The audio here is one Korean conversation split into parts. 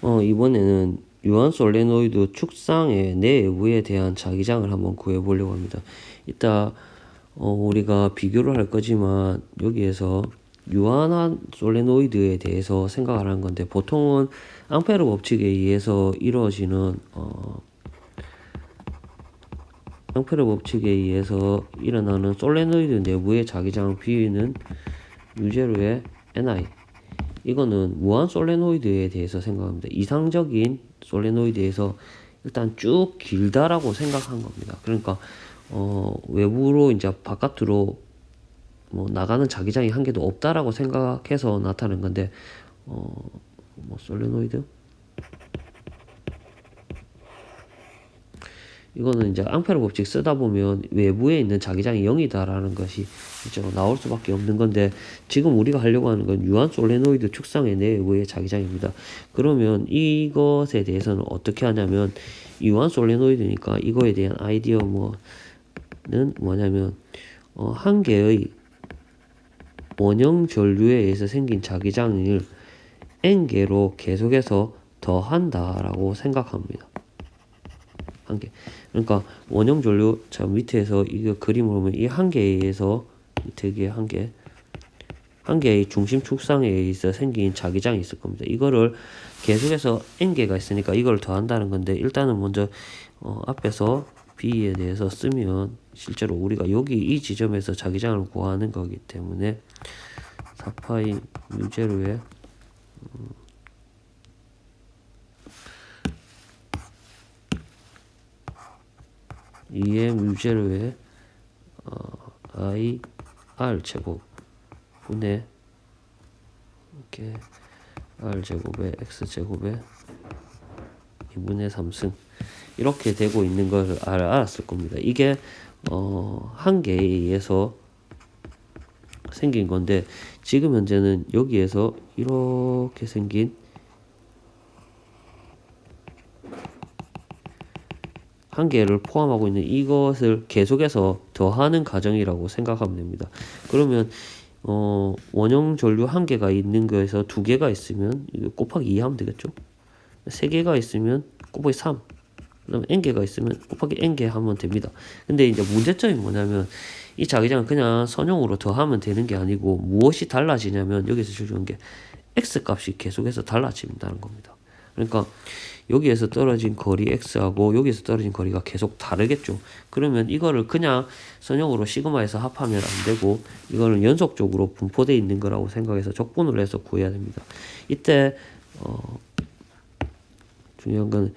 이번에는 유한 솔레노이드 축상의 내부에 대한 자기장을 한번 구해 보려고 합니다. 이따 우리가 비교를 할 거지만 여기에서 유한한 솔레노이드에 대해서 생각을 하는 건데, 보통은 앙페르 법칙에 의해서 이루어지는 앙페르 법칙에 의해서 일어나는 솔레노이드 내부의 자기장 B는 유제로의 Ni, 이거는 무한 솔레노이드에 대해서 생각합니다. 이상적인 솔레노이드에서 일단 쭉 길다라고 생각한 겁니다. 그러니까 외부로 이제 바깥으로 뭐 나가는 자기장이 한 개도 없다라고 생각해서 나타낸 건데, 뭐 솔레노이드 이거는 이제 앙페르 법칙 쓰다 보면 외부에 있는 자기장이 0이다라는 것이 이제 나올 수밖에 없는 건데, 지금 우리가 하려고 하는 건 유한 솔레노이드 축상의 내부의 자기장입니다. 그러면 이것에 대해서는 어떻게 하냐면, 유한 솔레노이드니까 이거에 대한 아이디어 는 뭐냐면, 한 개의 원형 전류에 의해서 생긴 자기장을 n개로 계속해서 더한다라고 생각합니다. 한 개. 그러니까 원형 전류, 자 밑에서 이거 그림을 보면 이 한 개에 의해서 밑에 한 개의 중심 축상에 의해서 생긴 자기장이 있을 겁니다. 이거를 계속해서 n개가 있으니까 이걸 더한다는 건데, 일단은 먼저 앞에서 B에 대해서 쓰면 실제로 우리가 여기 이 지점에서 자기장을 구하는 거기 때문에 4파이 뮤제로의 2의 뮤제로의 I R 제곱 분의 이렇게 R 제곱에 X 제곱에 2분의 3승 이렇게 되고 있는 걸 알았을 겁니다. 이게 한 개에 의해서 생긴 건데, 지금 현재는 여기에서 이렇게 생긴 한 개를 포함하고 있는 이것을 계속해서 더하는 과정이라고 생각하면 됩니다. 그러면 원형 전류 한 개가 있는 거에서 두 개가 있으면 이거 곱하기 2 하면 되겠죠. 세 개가 있으면 곱하기 3, 그다음에 n개가 있으면 곱하기 n개 하면 됩니다. 근데 이제 문제점이 뭐냐면, 이 자기장은 그냥 선형으로 더하면 되는 게 아니고 무엇이 달라지냐면, 여기서 중요한 게 x 값이 계속해서 달라진다는 겁니다. 그러니까 여기에서 떨어진 거리 x하고 여기에서 떨어진 거리가 계속 다르겠죠. 그러면 이거를 그냥 선형으로 시그마에서 합하면 안 되고, 이거는 연속적으로 분포되어 있는 거라고 생각해서 적분을 해서 구해야 됩니다. 이때 중요한 건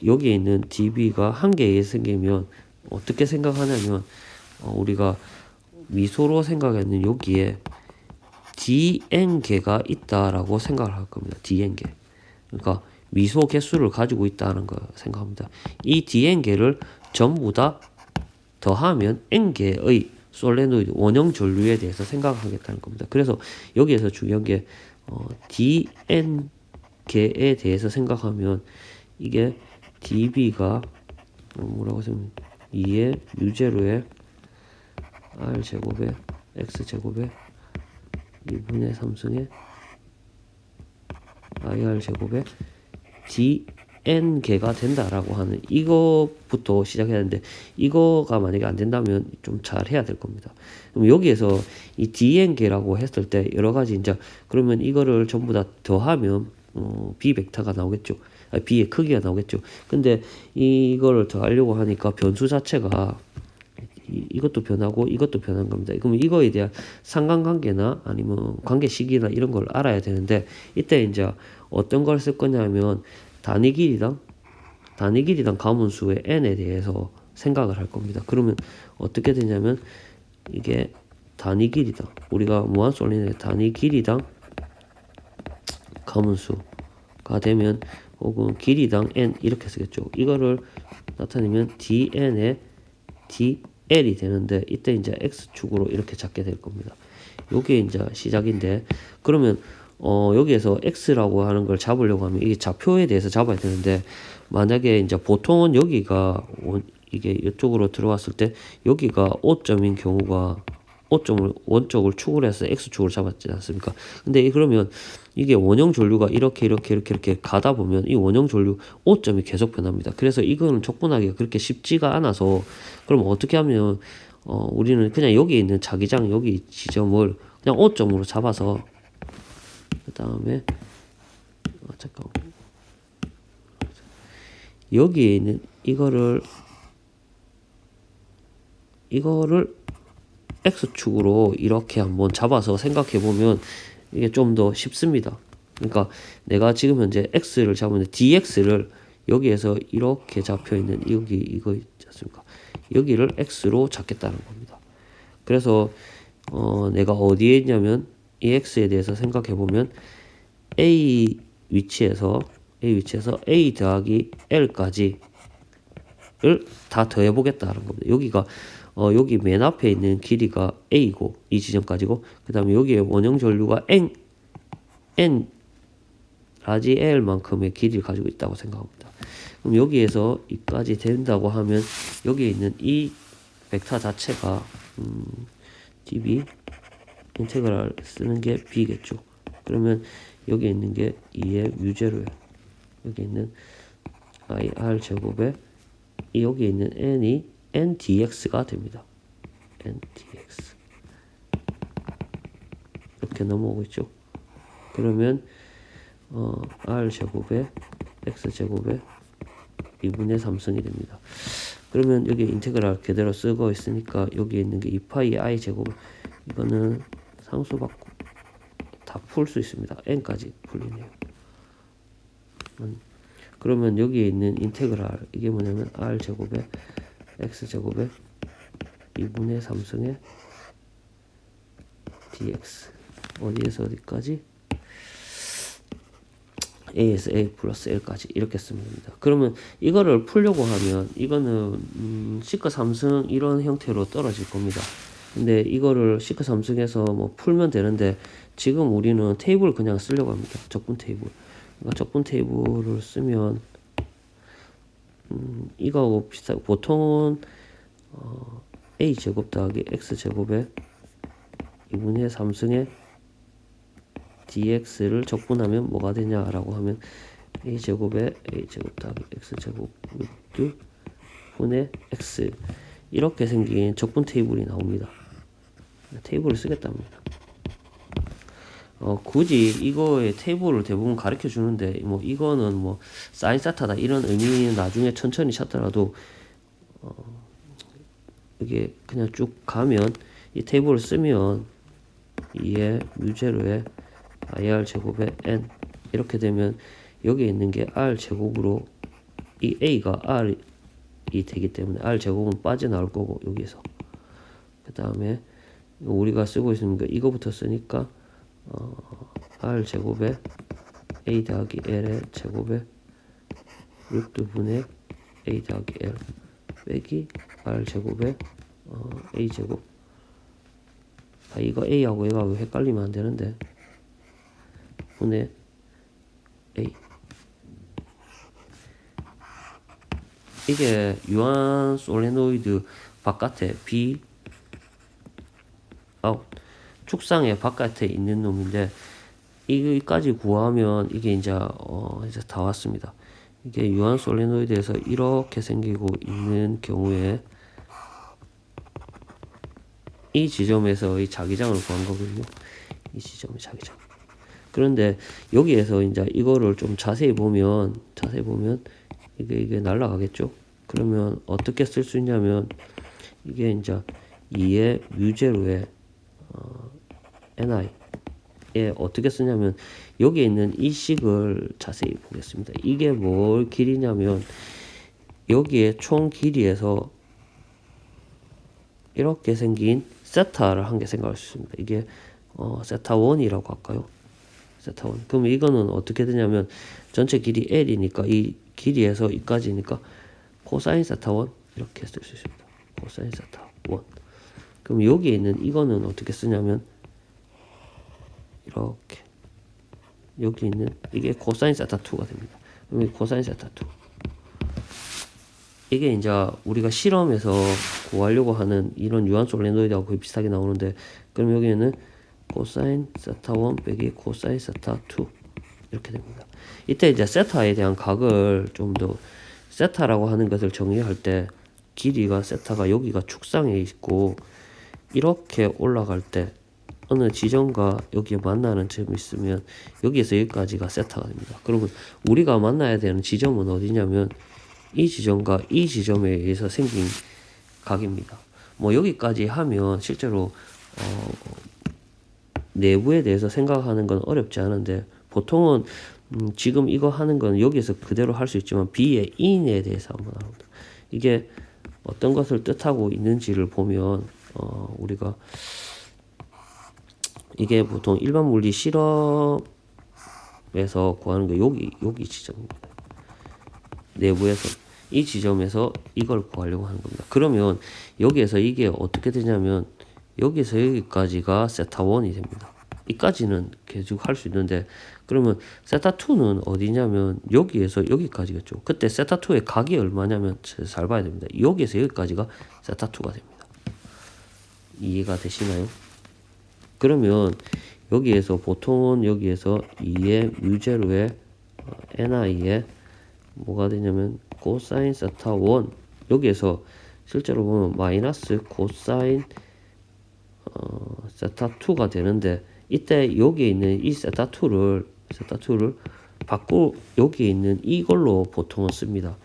여기에 있는 db가 한 개에 생기면 어떻게 생각하냐면, 우리가 미소로 생각하는 여기에 dn개가 있다라고 생각을 할 겁니다. dn개. 그러니까 미소 개수를 가지고 있다는 거 생각합니다. 이 dn개를 전부 다 더하면 n개의 솔레노이드 원형 전류에 대해서 생각하겠다는 겁니다. 그래서 여기에서 중요한 게 dn개에 대해서 생각하면, 이게 db가 뭐라고 쓰면 2의 유제로의 r 제곱에 x 제곱에 2분의 3승의 ir 제곱에 dn개가 된다라고 하는 이것부터 시작해야 하는데, 이거가 만약에 안 된다면 좀 잘 해야 될 겁니다. 그럼 여기에서 이 dn개라고 했을 때 여러 가지 이제, 그러면 이거를 전부 다 더하면 b 벡터가 나오겠죠. b의 크기가 나오겠죠. 근데 이거를 더하려고 하니까 변수 자체가 이것도 변하고 이것도 변한 겁니다. 그러면 이거에 대한 상관관계나 아니면 관계식이나 이런 걸 알아야 되는데, 이때 이제 어떤 걸 쓸 거냐면 단위 길이당 가문수의 n에 대해서 생각을 할 겁니다. 그러면 어떻게 되냐면, 이게 단위 길이당, 우리가 무한 솔리드의 단위 길이당 가문수가 되면, 혹은 길이당 n 이렇게 쓰겠죠. 이거를 나타내면 dn의 dl이 되는데, 이때 이제 x축으로 이렇게 잡게 될 겁니다. 요게 이제 시작인데, 그러면 여기에서 x라고 하는 걸 잡으려고 하면 이게 좌표에 대해서 잡아야 되는데, 만약에 이제 보통은 여기가 이게 이쪽으로 들어왔을 때 여기가 O점인 경우가 O점을 원쪽을 축을 해서 X축으로 잡았지 않습니까? 근데 그러면 이게 원형 전류가 이렇게 가다 보면 이 원형 전류 O점이 계속 변합니다. 그래서 이거는 촉분하기가 그렇게 쉽지가 않아서 그럼 어떻게 하면 우리는 그냥 여기 있는 자기장 여기 지점을 그냥 O점으로 잡아서 그 다음에 잠깐만 여기에 있는 이거를 X축으로 이렇게 한번 잡아서 생각해 보면 이게 좀 더 쉽습니다. 그러니까 내가 지금 현재 X를 잡으면 DX를 여기에서 이렇게 잡혀 있는 여기 이거 있지 않습니까? 여기를 X로 잡겠다는 겁니다. 그래서 내가 어디에 있냐면 이 X에 대해서 생각해 보면 A 위치에서 A 더하기 L까지를 다 더해 보겠다는 겁니다. 여기가 여기 맨 앞에 있는 길이가 A고 이 지점까지고 그 다음에 여기에 원형 전류가 N 라지 L만큼의 길이를 가지고 있다고 생각합니다. 그럼 여기에서 이까지 된다고 하면 여기에 있는 이 벡터 자체가 dB 인테그랄 쓰는 게 B겠죠. 그러면 여기에 있는 게 2의 뮤제로예요. 여기 있는 IR 제곱에 여기에 있는 N이 NDX가 됩니다. NDX 이렇게 넘어오고 있죠. 그러면 R 제곱에 X 제곱에 2분의 3승이 됩니다. 그러면 여기 인테그랄 그대로 쓰고 있으니까 여기에 있는 게 2파이 I 제곱 이거는 상수 받고 다 풀 수 있습니다. N까지 풀리네요. 그러면 여기에 있는 인테그랄 이게 뭐냐면 R 제곱에 X 제곱에 2분의 3승의 dx 어디에서 어디까지? a에서 a 플러스 l까지 이렇게 쓰면 됩니다. 그러면 이거를 풀려고 하면 이거는 시크 3승 이런 형태로 떨어질 겁니다. 근데 이거를 시크 3승에서 뭐 풀면 되는데 지금 우리는 테이블을 그냥 쓰려고 합니다. 적분 테이블. 그러니까 적분 테이블을 쓰면 이거하고 비슷하고 보통은 a 제곱 더하기 x 제곱에 2분의 3승의 dx를 적분하면 뭐가 되냐라고 하면 a 제곱에 a 제곱 더하기 x 제곱 루트 분의 x 이렇게 생긴 적분 테이블이 나옵니다. 테이블을 쓰겠답니다. 굳이 이거의 테이블을 대부분 가르쳐 주는데 뭐 이거는 뭐 사인 세타다 이런 의미는 나중에 천천히 찾더라도 이게 그냥 쭉 가면 이 테이블을 쓰면 2의 뮤제로에 IR 제곱에 N 이렇게 되면 여기에 있는 게 R 제곱으로 이 A가 R이 되기 때문에 R 제곱은 빠져나올 거고 여기에서 그 다음에 우리가 쓰고 있으니까 이거부터 쓰니까 R 제곱에 A 더하기 L의 제곱에 루트 분의 A 더하기 L 빼기 R 제곱에 A 제곱 이거 A하고 얘가 헷갈리면 안 되는데 분의 A 이게 유한 솔레노이드 바깥에 B 아웃 축상의 바깥에 있는 놈인데 이거까지 구하면 이게 이제 다 왔습니다. 이게 유한 솔레노이드에서 이렇게 생기고 있는 경우에 이 지점에서 이 자기장을 구한 거거든요. 이 지점의 자기장. 그런데 여기에서 이제 이거를 좀 자세히 보면 이게 날아가겠죠. 그러면 어떻게 쓸 수 있냐면 이게 이제 2의 뮤제로에 ni에 어떻게 쓰냐면 여기에 있는 이 식을 자세히 보겠습니다. 이게 뭘 길이냐면 여기에 총 길이에서 이렇게 생긴 세타를 한 개 생각할 수 있습니다. 이게 세타 1이라고 할까요? 세타 1. 그럼 이거는 어떻게 되냐면 전체 길이 L이니까 이 길이에서 이까지니까 코사인 세타 1 이렇게 쓸 수 있습니다. 코사인 세타 1. 그럼 여기에 있는 이거는 어떻게 쓰냐면 이렇게 여기 있는 이게 코사인 세타 2가 됩니다. 그럼 코사인 세타 2. 이게 이제 우리가 실험에서 구하려고 하는 이런 유한 솔레노이드하고 거의 비슷하게 나오는데, 그럼 여기에는 코사인 세타 1 빼기 코사인 세타 2 이렇게 됩니다. 이때 이제 세타에 대한 각을 좀 더, 세타라고 하는 것을 정의할 때 길이가 세타가 여기가 축상에 있고 이렇게 올라갈 때 어느 지점과 여기에 만나는 점이 있으면 여기에서 여기까지가 세타가 됩니다. 그러면 우리가 만나야 되는 지점은 어디냐면 이 지점과 이 지점에 의해서 생긴 각입니다. 뭐 여기까지 하면 실제로 내부에 대해서 생각하는 건 어렵지 않은데, 보통은 지금 이거 하는 건 여기에서 그대로 할 수 있지만 B의 인에 대해서 한번 알아봅니다. 이게 어떤 것을 뜻하고 있는지를 보면 우리가 이게 보통 일반 물리 실험에서 구하는 게 여기 지점입니다. 내부에서 이 지점에서 이걸 구하려고 하는 겁니다. 그러면 여기에서 이게 어떻게 되냐면 여기서 여기까지가 세타 1이 됩니다. 이까지는 계속 할 수 있는데, 그러면 세타 2는 어디냐면 여기에서 여기까지겠죠. 그때 세타 2의 각이 얼마냐면 잘 봐야 됩니다. 여기에서 여기까지가 세타 2가 됩니다. 이해가 되시나요? 그러면 여기에서 보통은 여기에서 2의 뮤제로의 ni의 뭐가 되냐면 코사인 세타 1, 여기에서 실제로 보면 마이너스 코사인 세타 2가 되는데, 이때 여기에 있는 이 세타 2를 바꾸 여기에 있는 이걸로 보통은 씁니다.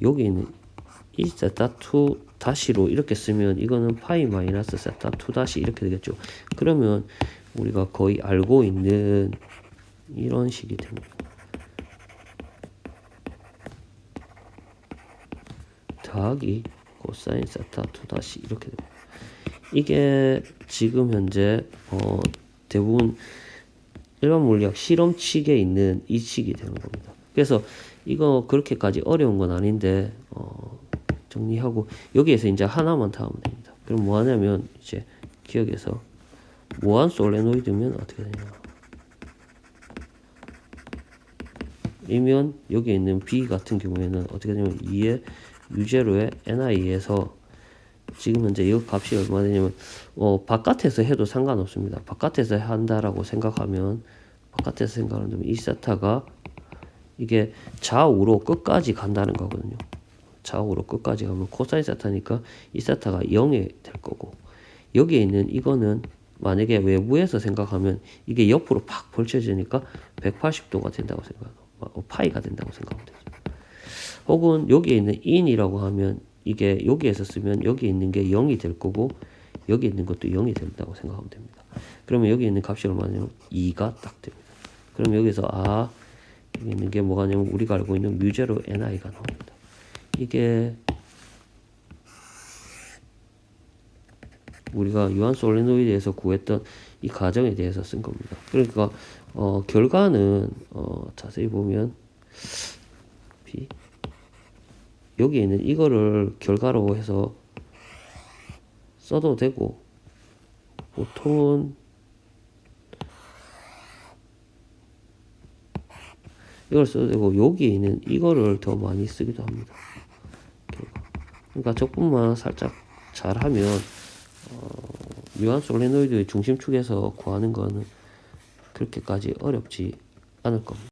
여기 있는 이 세타 2 다시로 이렇게 쓰면 이거는 파이 마이너스 세타 2 다시 이렇게 되겠죠. 그러면 우리가 거의 알고 있는 이런 식이 됩니다. 더하기 코사인 세타 2 다시 이렇게 됩니다. 이게 지금 현재 대부분 일반 물리학 실험칙에 있는 이 식이 되는 겁니다. 그래서 이거 그렇게까지 어려운 건 아닌데 정리하고 여기에서 이제 하나만 더 하면 됩니다. 그럼 뭐 하냐면 이제 기억에서 무한 솔레노이드면 어떻게 되냐, 이면 여기 있는 B 같은 경우에는 어떻게 되냐면 2의 U0의 NI에서 지금 현재 이 값이 얼마 되냐면 바깥에서 해도 상관없습니다. 바깥에서 한다라고 생각하면, 바깥에서 생각하면 이 세타가 이게 좌우로 끝까지 간다는 거거든요. 좌우로 끝까지 가면 코사인 세타니까 이 세타가 0이 될 거고, 여기에 있는 이거는 만약에 외부에서 생각하면 이게 옆으로 팍 벌쳐지니까 180도가 된다고 생각하고 파이가 된다고 생각하면 되죠. 혹은 여기에 있는 in이라고 하면 이게 여기에서 쓰면 여기 있는 게 0이 될 거고 여기 있는 것도 0이 된다고 생각하면 됩니다. 그러면 여기 있는 값이 얼마냐면 2가 딱 됩니다. 그럼 여기서 여기 있는 게 뭐가 냐면 우리가 알고 있는 뮤제로 ni가 나옵니다. 이게 우리가 유한 솔레노이드에서 구했던 이 가정에 대해서 쓴 겁니다. 그러니까 결과는 자세히 보면 B 여기에 있는 이거를 결과로 해서 써도 되고, 보통은 이걸 써도 되고 여기에 있는 이거를 더 많이 쓰기도 합니다. 그러니까 저뿐만 살짝 잘하면 유한 솔레노이드의 중심축에서 구하는 거는 그렇게까지 어렵지 않을 겁니다.